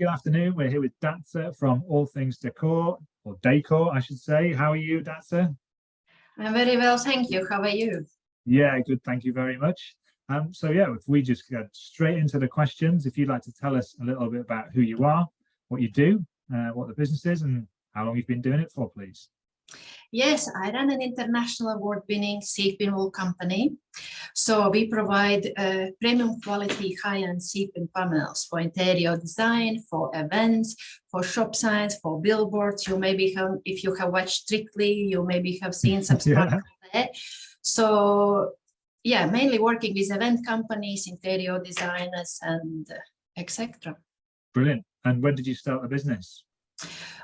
good afternoon. We're here with Datsa from All Things Decor, or Decor, I should say. How are you, Datsa? I'm very well, thank you. How are you? Yeah, good. Thank you very much. If we just get straight into the questions, if you'd like to tell us a little bit about who you are, what you do, what the business is, and how long you've been doing it for, please. Yes, I run an international award-winning sequin wool company. So we provide premium quality high-end sequin panels for interior design, for events, for shop signs, for billboards. You maybe have, if you have watched Strictly, you maybe have seen some sparkle there. So yeah, mainly working with event companies, interior designers, and etc. Brilliant. And when did you start the business?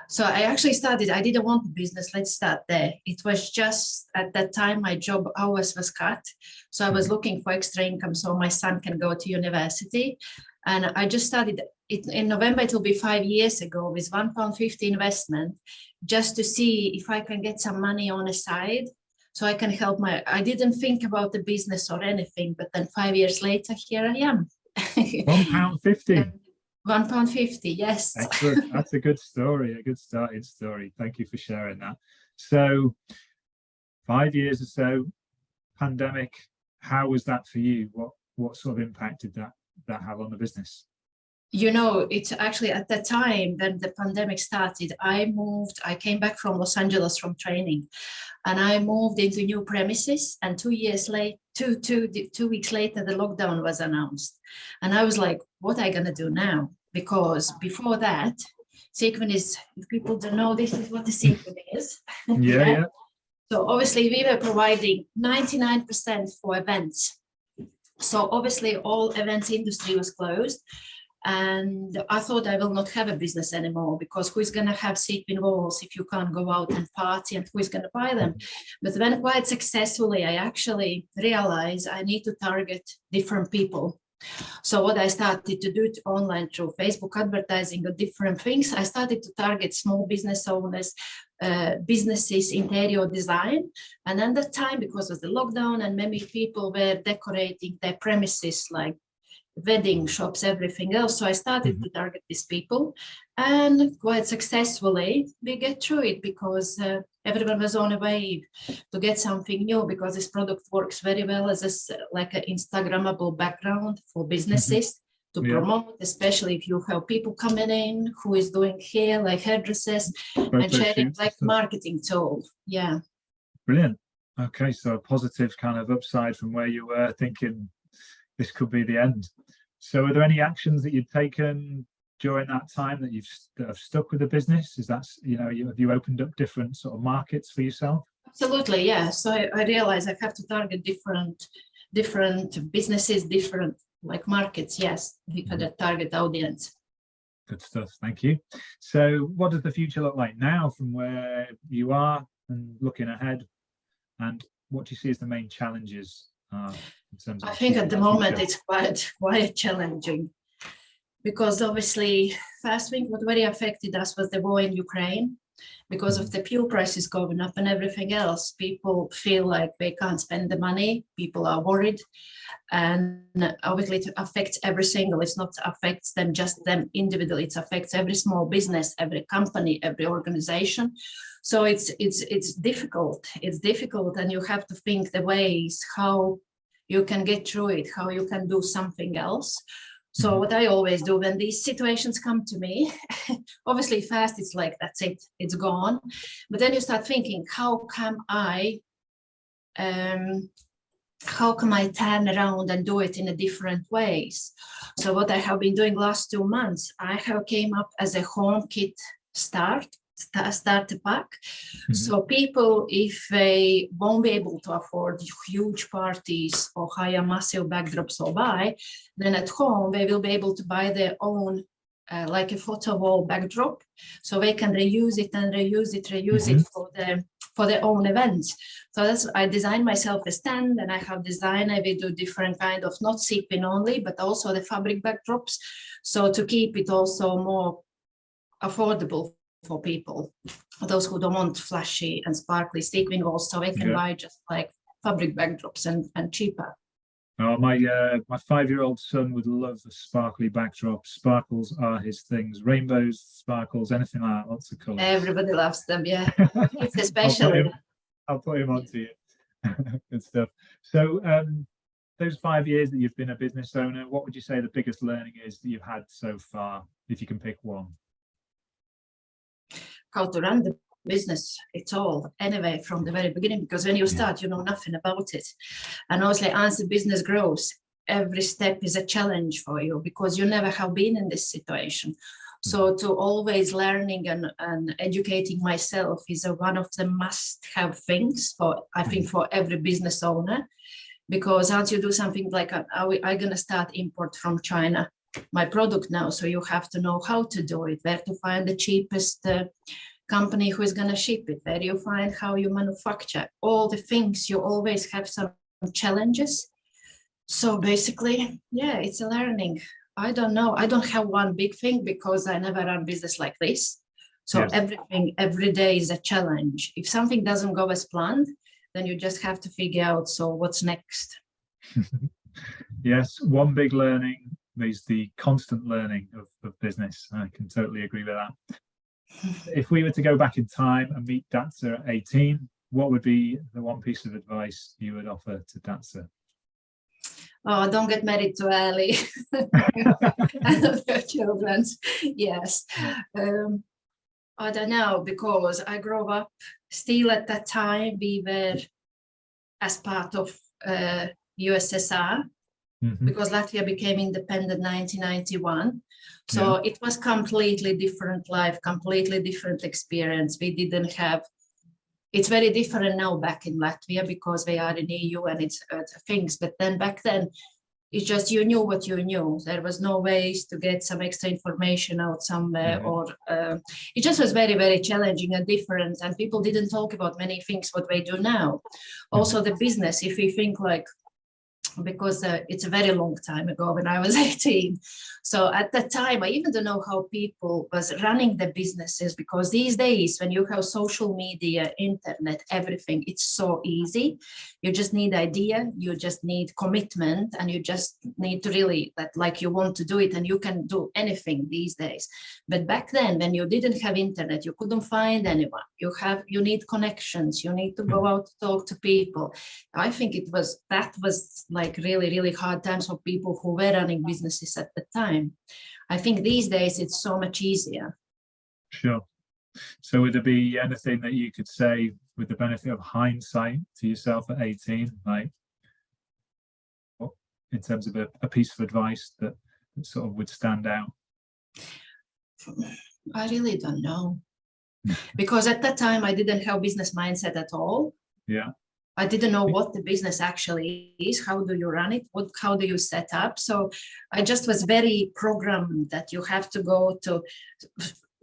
So I actually started, I didn't want a business, let's start there. It was just at that time my job hours was cut. So I was looking for extra income so my son can go to university. And I just started it in November, it will be 5 years ago, with £1.50 investment, just to see if I can get some money on the side so I can help I didn't think about the business or anything, but then 5 years later, here I am. £1.50. £1.50, yes. Excellent. That's a good story, a good starting story. Thank you for sharing that. So 5 years or so, pandemic, how was that for you? What sort of impact did that have on the business? You know, it's actually at the time when the pandemic started, I came back from Los Angeles from training, and I moved into new premises, and 2 years later, 2 weeks later, the lockdown was announced. And I was like, what am I gonna do now? Because before that, sequin is, if people don't know, this is what the sequin is. Yeah. So obviously we were providing 99% for events. So obviously all events industry was closed. And I thought I will not have a business anymore, because who is going to have sequin walls if you can't go out and party, and who is going to buy them? But then quite successfully, I actually realized I need to target different people. So what I started to do online through Facebook advertising of different things, I started to target small business owners, businesses, interior design. And at that time, because of the lockdown and many people were decorating their premises like wedding shops, everything else. So I started to target these people, and quite successfully we get through it, because everyone was on a wave to get something new, because this product works very well as like an Instagrammable background for businesses to promote, especially if you have people coming in who is doing hair, like hairdressers, and sharing like marketing tool. Yeah. Brilliant. Okay, so a positive kind of upside from where you were thinking this could be the end. So are there any actions that you've taken during that time that have stuck with the business? Is that, have you opened up different sort of markets for yourself? Absolutely, yeah. So I realized I have to target different businesses, different like markets, yes, for the target audience. Good stuff, thank you. So what does the future look like now from where you are and looking ahead, and what do you see as the main challenges? I think at the moment it's quite challenging, because obviously first thing what very affected us was the war in Ukraine. Because of the fuel prices going up and everything else, people feel like they can't spend the money. People are worried, and obviously it affects every single. It's not affects them just them individually. It affects every small business, every company, every organization. So it's difficult. It's difficult, and you have to think the ways how you can get through it, how you can do something else. So what I always do when these situations come to me, obviously first it's like, that's it, it's gone. But then you start thinking, how can I turn around and do it in a different ways? So what I have been doing last 2 months, I have came up as a home kit starter pack. So people, if they won't be able to afford huge parties or hire massive backdrops or buy, then at home they will be able to buy their own like a photo wall backdrop, so they can reuse it it for their own events. So that's, I designed myself a stand, and I have designer, we do different kind of, not sequin only, but also the fabric backdrops, so to keep it also more affordable for people, those who don't want flashy and sparkly sequin walls, so they can buy just like fabric backdrops and cheaper. Oh, my 5-year-old son would love a sparkly backdrop. Sparkles are his things. Rainbows, sparkles, anything like that. Lots of colours. Everybody loves them, yeah. Kids I'll put especially. him. I'll put him on to you. Good stuff. So, those 5 years that you've been a business owner, what would you say the biggest learning is that you've had so far, if you can pick one? How to run the business, it's all anyway from the very beginning, because when you start, you know nothing about it. And obviously, as the business grows, every step is a challenge for you because you never have been in this situation. So to always learning and educating myself is one of the must-have things for, I think, for every business owner. Because once you do something like, I'm going to start import from China, my product now, so you have to know how to do it, where to find the cheapest company who is going to ship it, where you find how you manufacture, all the things. You always have some challenges. So basically, yeah, it's a learning. I don't know. I don't have one big thing because I never run business like this. So Yes. everything, every day is a challenge. If something doesn't go as planned, then you just have to figure out, so what's next? Yes, one big learning is the constant learning of business. I can totally agree with that. If we were to go back in time and meet Datsa at 18, what would be the one piece of advice you would offer to Datsa? Oh, don't get married too early. And have children. Yes. I don't know, because I grew up still at that time, we were as part of USSR, because Latvia became independent 1991. So it was completely different life, completely different experience. We didn't have, it's very different now back in Latvia because we are in EU and it's things, but then back then, it's just you knew what you knew. There was no ways to get some extra information out somewhere, or it just was very, very challenging and different. And people didn't talk about many things what they do now. Also, the business, if we think like, because it's a very long time ago when I was 18. So at that time, I even don't know how people was running the businesses, because these days when you have social media, internet, everything, it's so easy. You just need idea, you just need commitment, and you just need to really that like you want to do it, and you can do anything these days. But back then, when you didn't have internet, you couldn't find anyone. You need connections, you need to go out to talk to people. I think that was like really, really hard times for people who were running businesses at the time. I think these days it's so much easier. Sure. So would there be anything that you could say with the benefit of hindsight to yourself at 18, like in terms of a piece of advice that sort of would stand out? I really don't know. Because at that time I didn't have business mindset at all. Yeah. I didn't know what the business actually is. How do you run it? How do you set up? So I just was very programmed that you have to go to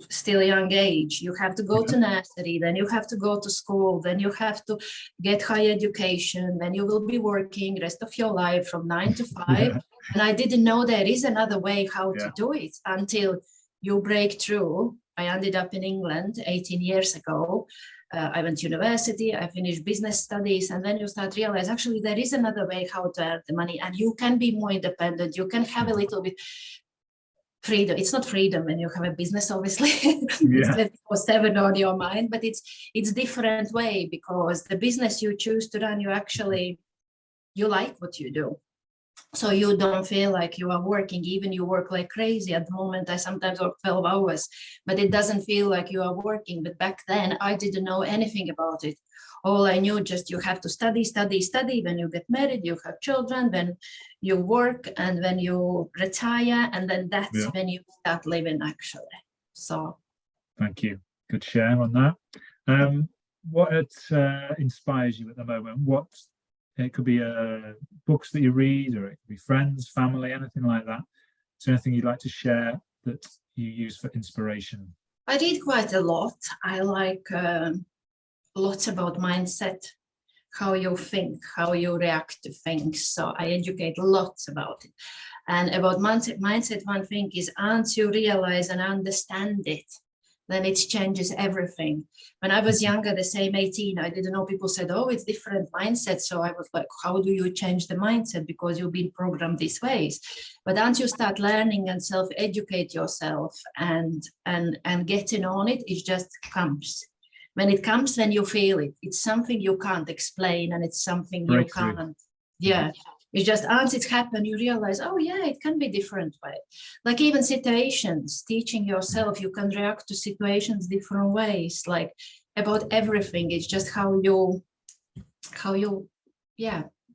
still a young age. You have to go to nursery, then you have to go to school, then you have to get higher education, then you will be working rest of your life from 9 to 5. And I didn't know there is another way how to do it until you break through. I ended up in England 18 years ago. I went to university, I finished business studies, and then you start realize actually there is another way how to earn the money, and you can be more independent. You can have a little bit freedom. It's not freedom when you have a business, obviously. It's 24/7 on your mind, but it's different way, because the business you choose to run, you like what you do. So you don't feel like you are working, even you work like crazy. At the moment, I sometimes work 12 hours, but it doesn't feel like you are working. But back then, I didn't know anything about it. All I knew, just you have to study, study, study. When you get married, you have children, then you work, and when you retire, and then that's when you start living, actually. So. Thank you. Good share on that. What inspires you at the moment? It could be books that you read, or it could be friends, family, anything like that. Is there anything you'd like to share that you use for inspiration? I read quite a lot. I like lots about mindset, how you think, how you react to things. So I educate lots about it. And about mindset, one thing is, once you realize and understand it, then it changes everything. When I was younger, the same 18, I didn't know, people said, oh, it's different mindset. So I was like, how do you change the mindset? Because you've been programmed these ways. But once you start learning and self-educate yourself and getting on it, it just comes. When it comes, then you feel it. It's something you can't explain, and it's something you can't. Yeah. It's just once it's happened, you realize, oh yeah, it can be different way. Like even situations, teaching yourself, you can react to situations different ways, like about everything. It's just how you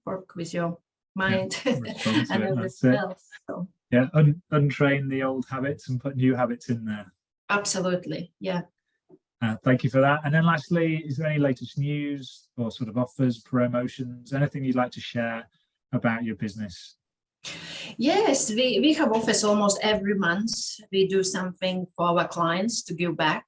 work with your mind and everything else. So. Yeah, untrain the old habits and put new habits in there. Absolutely, yeah. Thank you for that. And then lastly, is there any latest news or sort of offers, promotions, anything you'd like to share about your business? Yes, we have offers almost every month. We do something for our clients to give back.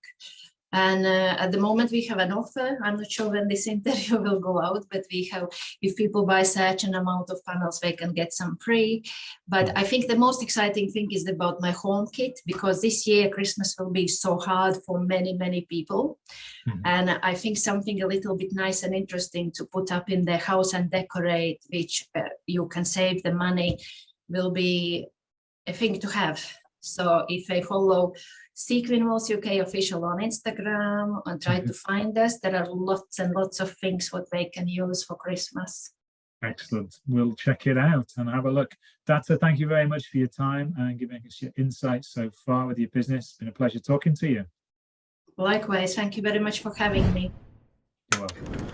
And at the moment we have an offer. I'm not sure when this interview will go out, but we have, if people buy such an amount of panels, they can get some free. But I think the most exciting thing is about my home kit, because this year Christmas will be so hard for many people. And I think something a little bit nice and interesting to put up in the house and decorate, which you can save the money, will be a thing to have. So if they follow Sequin Walls UK official on Instagram and try to find us, there are lots and lots of things what they can use for Christmas. Excellent. We'll check it out and have a look. Datsa, thank you very much for your time and giving us your insights so far with your business. It's been a pleasure talking to you. Likewise, thank you very much for having me. You're welcome.